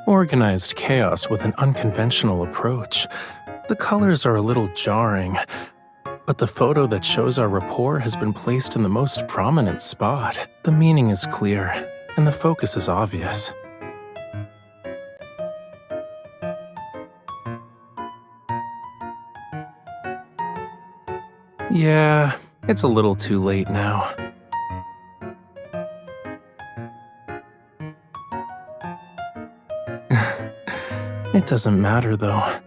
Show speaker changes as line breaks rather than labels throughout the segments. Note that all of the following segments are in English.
Organized chaos with an unconventional approach. The colors are a little jarring, but the photo that shows our rapport has been placed in the most prominent spot. The meaning is clear, and the focus is obvious. Yeah, it's a little too late now. It doesn't matter though.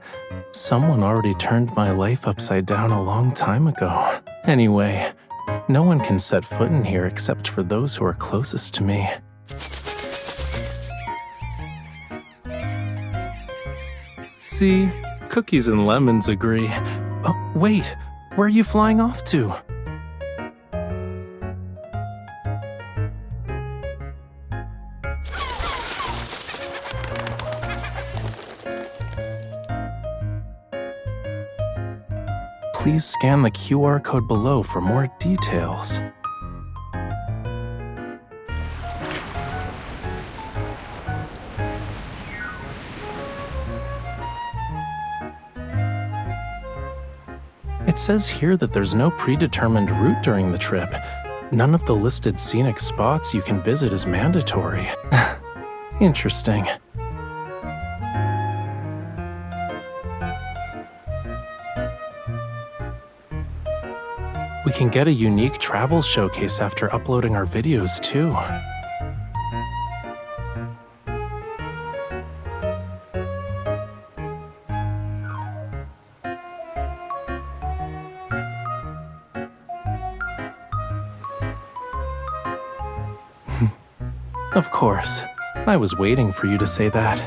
Someone already turned my life upside down a long time ago. Anyway, no one can set foot in here except for those who are closest to me. See, cookies and lemons agree. Oh, wait, where are you flying off to? Please scan the QR code below for more details. It says here that there's no predetermined route during the trip. None of the listed scenic spots you can visit is mandatory. Interesting. We can get a unique travel showcase after uploading our videos, too. Of course. I was waiting for you to say that.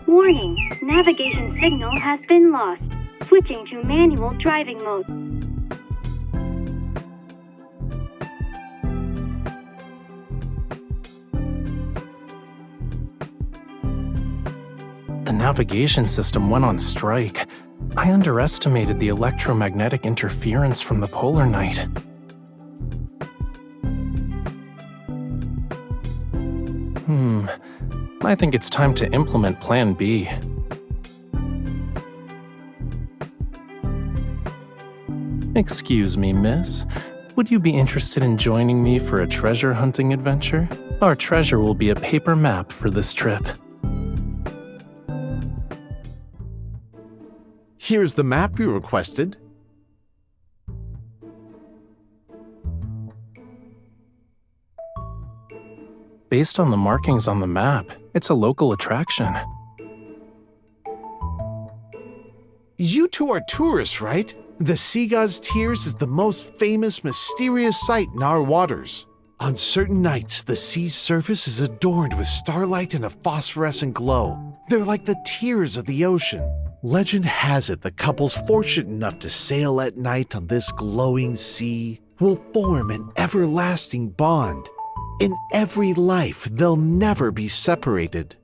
Warning, navigation signal has been lost. Switching to manual driving mode.
The navigation system went on strike. I underestimated the electromagnetic interference from the polar night. I think it's time to implement Plan B. Excuse me, miss. Would you be interested in joining me for a treasure hunting adventure? Our treasure will be a paper map for this trip.
Here's the map you requested.
Based on the markings on the map, it's a local attraction.
You two are tourists, right? The Sea God's Tears is the most famous, mysterious sight in our waters. On certain nights, the sea's surface is adorned with starlight and a phosphorescent glow. They're like the tears of the ocean. Legend has it the couples fortunate enough to sail at night on this glowing sea will form an everlasting bond. In every life, they'll never be separated.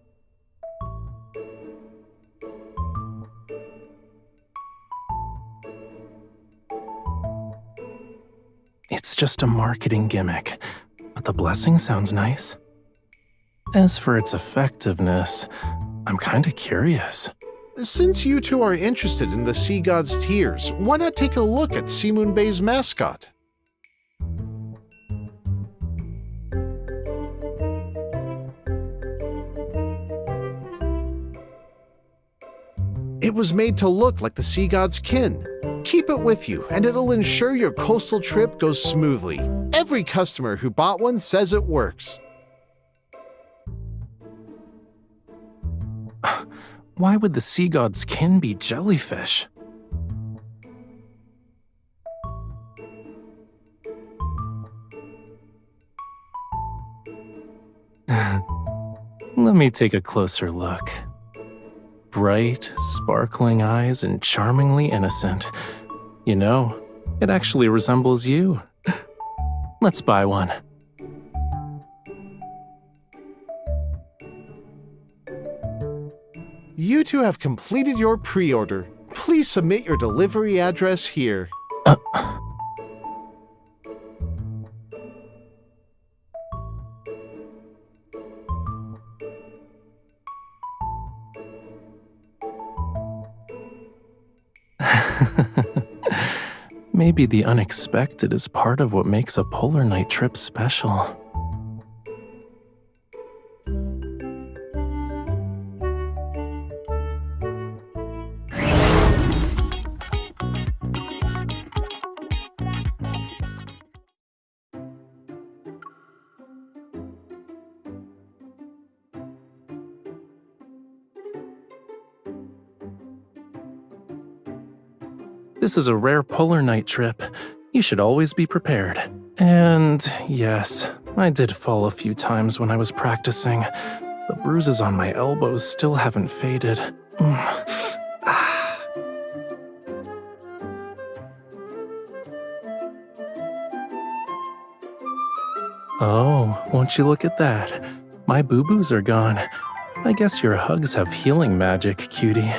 It's just a marketing gimmick, but the blessing sounds nice. As for its effectiveness, I'm kinda curious.
Since you two are interested in the Sea God's Tears, why not take a look at Sea Moon Bay's mascot? It was made to look like the sea god's kin. Keep it with you, and it'll ensure your coastal trip goes smoothly. Every customer who bought one says it works.
Why would the sea god's kin be jellyfish? Let me take a closer look. Bright, sparkling eyes and charmingly innocent. You know, it actually resembles you. Let's buy one.
You two have completed your pre-order. Please submit your delivery address here.
Maybe the unexpected is part of what makes a polar night trip special. This is a rare polar night trip. You should always be prepared. And yes, I did fall a few times when I was practicing. The bruises on my elbows still haven't faded. Oh, won't you look at that? My boo-boos are gone. I guess your hugs have healing magic, cutie.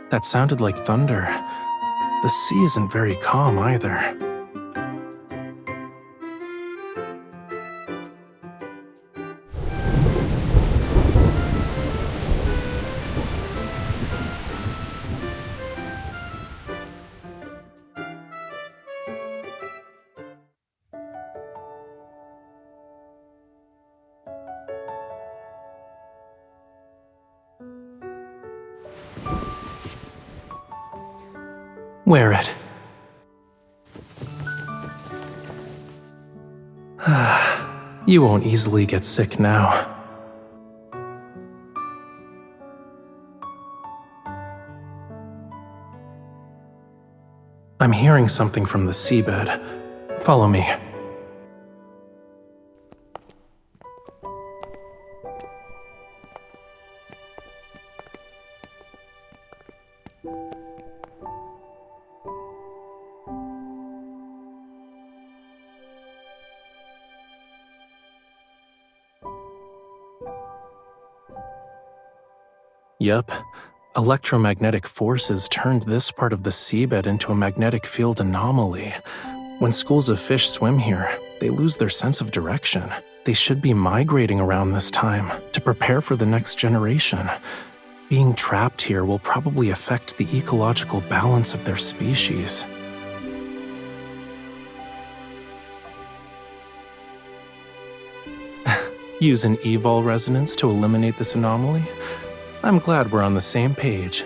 That sounded like thunder. The sea isn't very calm either. Wear it. You won't easily get sick now. I'm hearing something from the seabed. Follow me. Yup. Electromagnetic forces turned this part of the seabed into a magnetic field anomaly. When schools of fish swim here, they lose their sense of direction. They should be migrating around this time to prepare for the next generation. Being trapped here will probably affect the ecological balance of their species. Use an evol resonance to eliminate this anomaly? I'm glad we're on the same page.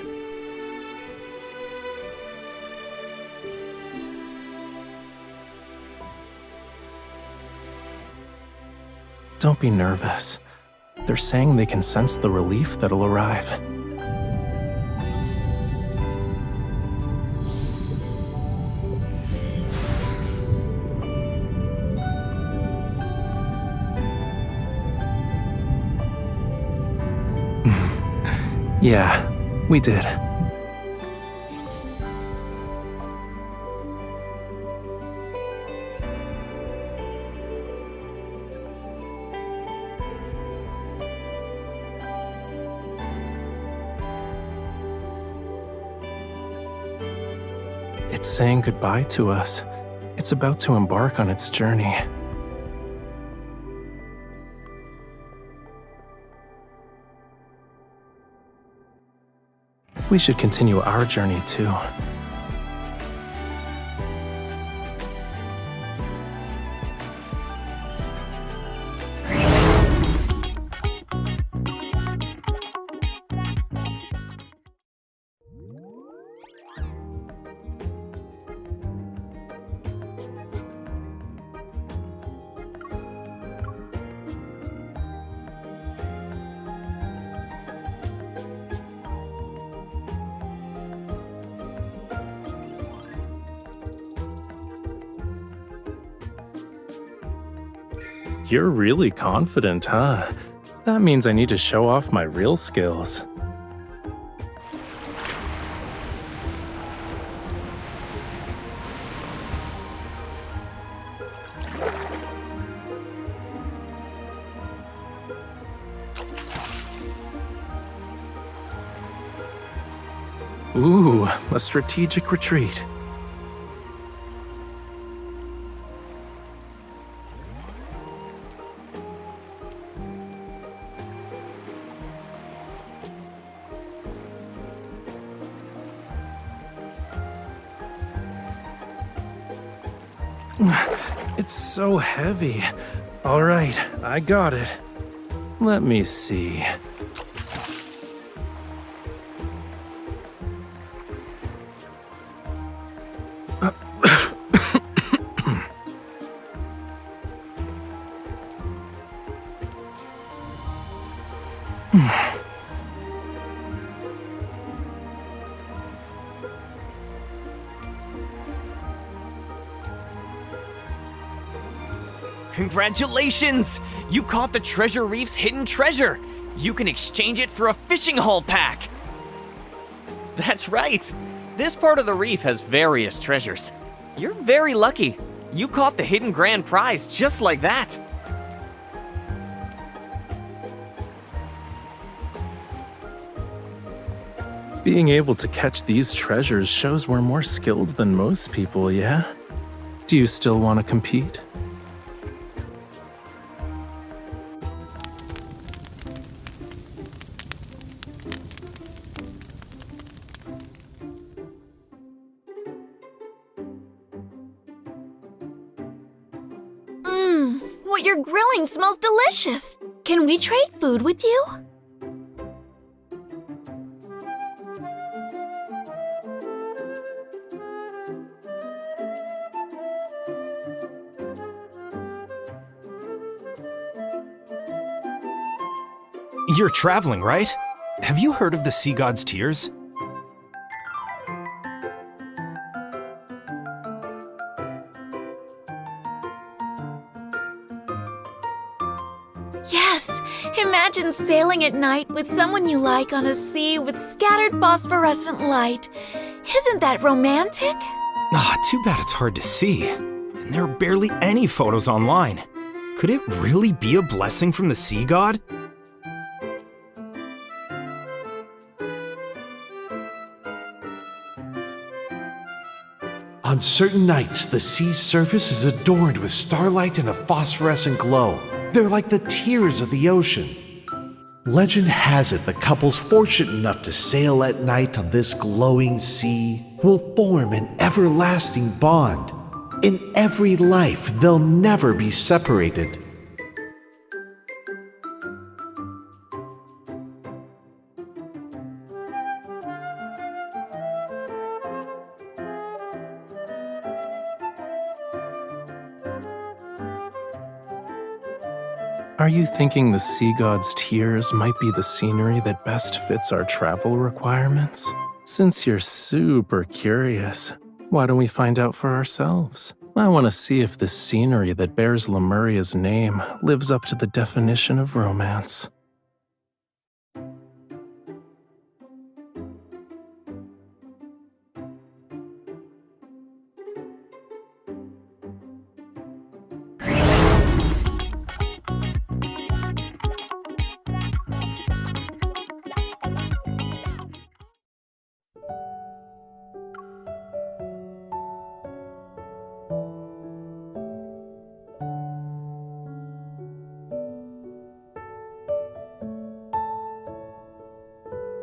Don't be nervous. They're saying they can sense the relief that'll arrive. Yeah, we did. It's saying goodbye to us. It's about to embark on its journey. We should continue our journey too. You're really confident, huh? That means I need to show off my real skills. Ooh, a strategic retreat. It's so heavy. All right, I got it. Let me see.
Congratulations! You caught the Treasure Reef's hidden treasure! You can exchange it for a fishing haul pack! That's right! This part of the reef has various treasures. You're very lucky. You caught the hidden grand prize just like that.
Being able to catch these treasures shows we're more skilled than most people, yeah? Do you still want to compete?
What you're grilling smells delicious. Can we trade food with you?
You're traveling, right? Have you heard of the Sea God's Tears?
Yes! Imagine sailing at night with someone you like on a sea with scattered phosphorescent light. Isn't that romantic?
Too bad it's hard to see. And there are barely any photos online. Could it really be a blessing from the Sea God?
On certain nights, the sea's surface is adorned with starlight and a phosphorescent glow. They're like the tears of the ocean. Legend has it the couples fortunate enough to sail at night on this glowing sea will form an everlasting bond. In every life, they'll never be separated.
Are you thinking the Sea God's Tears might be the scenery that best fits our travel requirements? Since you're super curious, why don't we find out for ourselves? I want to see if this scenery that bears Lemuria's name lives up to the definition of romance.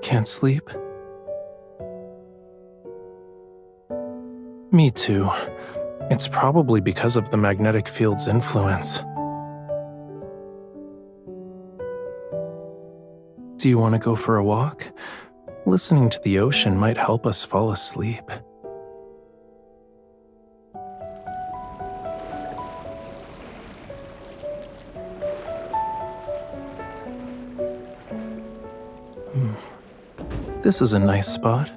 Can't sleep? Me too. It's probably because of the magnetic field's influence. Do you want to go for a walk? Listening to the ocean might help us fall asleep. This is a nice spot.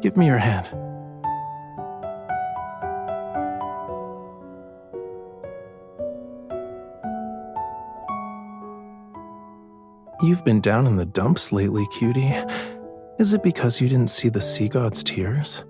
Give me your hand. You've been down in the dumps lately, cutie. Is it because you didn't see the sea god's tears?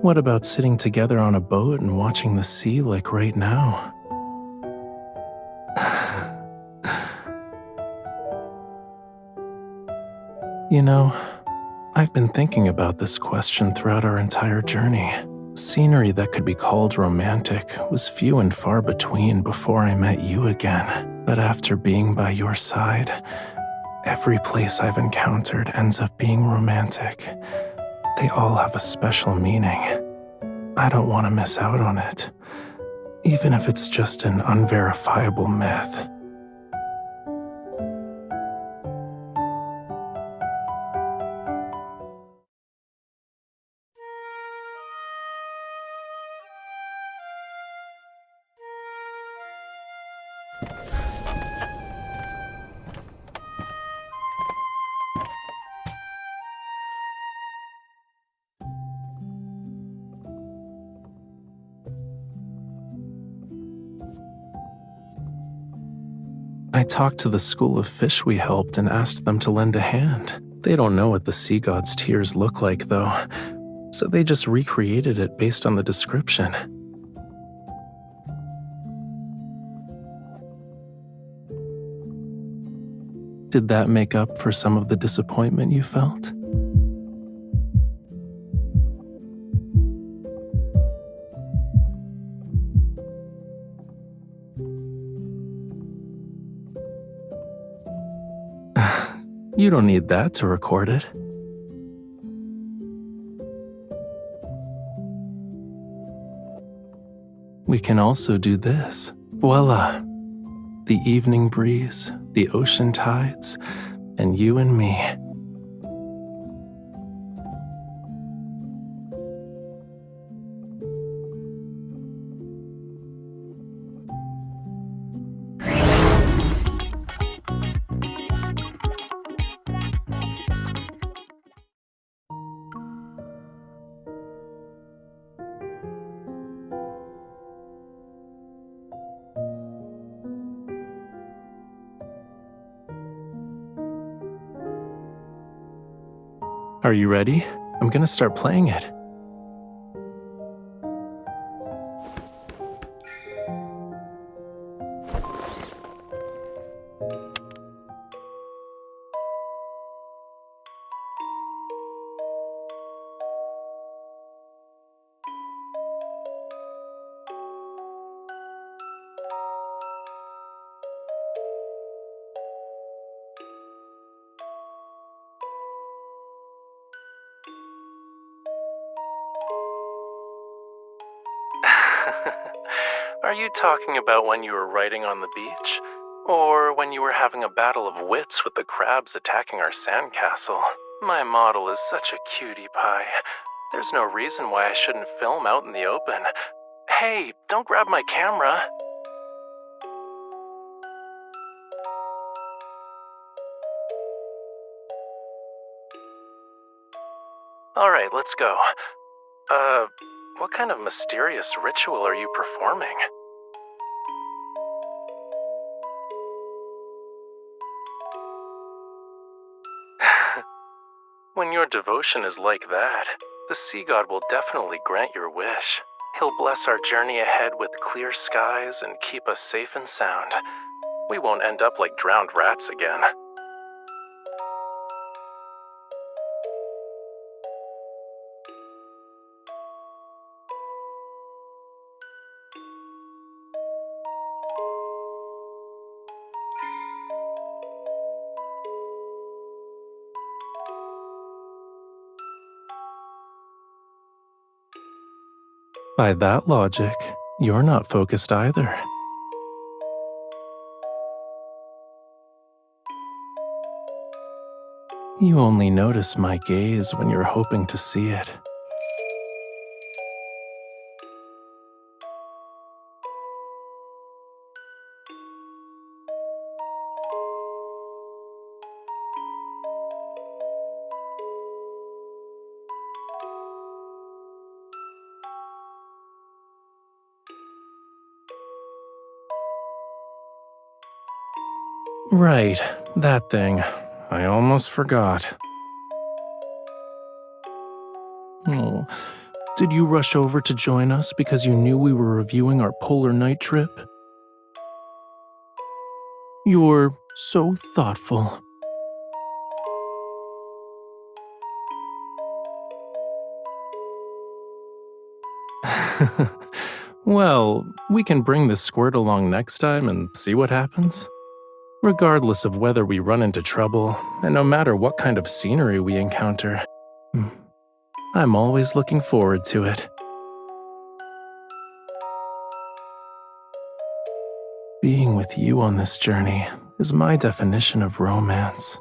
What about sitting together on a boat and watching the sea like right now? You know, I've been thinking about this question throughout our entire journey. Scenery that could be called romantic was few and far between before I met you again. But after being by your side, every place I've encountered ends up being romantic. They all have a special meaning. I don't want to miss out on it, even if it's just an unverifiable myth. I talked to the school of fish we helped and asked them to lend a hand. They don't know what the sea god's tears look like, though, so they just recreated it based on the description. Did that make up for some of the disappointment you felt? You don't need that to record it. We can also do this. Voila! The evening breeze, the ocean tides, and you and me. Are you ready? I'm gonna start playing it. Are you talking about when you were writing on the beach? Or when you were having a battle of wits with the crabs attacking our sandcastle? My model is such a cutie pie. There's no reason why I shouldn't film out in the open. Hey, don't grab my camera. Alright, let's go. What kind of mysterious ritual are you performing? When your devotion is like that, the sea god will definitely grant your wish. He'll bless our journey ahead with clear skies and keep us safe and sound. We won't end up like drowned rats again. By that logic, you're not focused either. You only notice my gaze when you're hoping to see it. Right, that thing. I almost forgot. Oh, did you rush over to join us because you knew we were reviewing our polar night trip? You're so thoughtful. Well, we can bring the squirt along next time and see what happens. Regardless of whether we run into trouble, and no matter what kind of scenery we encounter, I'm always looking forward to it. Being with you on this journey is my definition of romance.